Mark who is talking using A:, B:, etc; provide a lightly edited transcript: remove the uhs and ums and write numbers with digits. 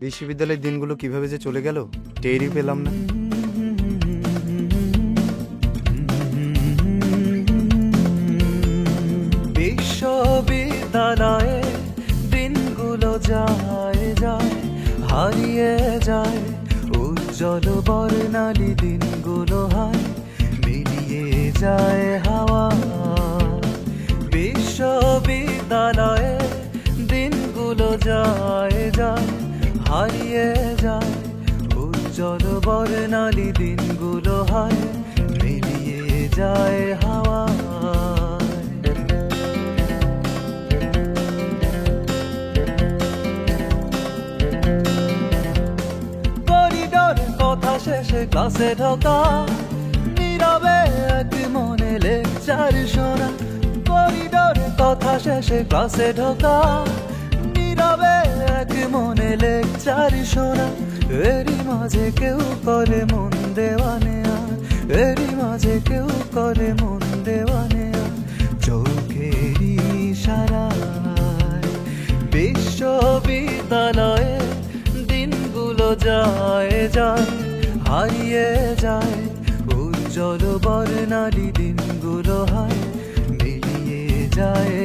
A: বিশ্ববিদ্যালয়ের দিনগুলো কিভাবে যে চলে গেল টেরই পেলাম না।
B: বিশ্ববিদ্যালয়ে দিনগুলো যায় যায় হারিয়ে যায়, উজ্জ্বল বর্ণালী দিনগুলো হয় মিলিয়ে যায় হাওয়া। বিশ্ববিদ্যালয়ে দিনগুলো যায় যায় হারিয়ে যায়, উজ্জ্বল বর্ণালী দিনগুলো হয় মিলিয়ে যায় হাওয়া। করিডোরে কথা শেষে ক্লাসে ঢোকা, নীরবে এক মনে লেকচার শোনা। করিডোরে কথা শেষে ক্লাসে ঢোকা, নীরবে এক মনে লেকচার শোনা। এরই মাঝে কেউ করে মন দেওয়া নেয়া, এরই মাঝে কেউ করে মন দেওয়া নেয়া। চোখেরই ইশারায় বিশ্ববিদ্যালয়ে দিনগুলো যায় যায় হারিয়ে যায়, উজ্জ্বল বর্ণালী দিনগুলো হয় মিলিয়ে যায়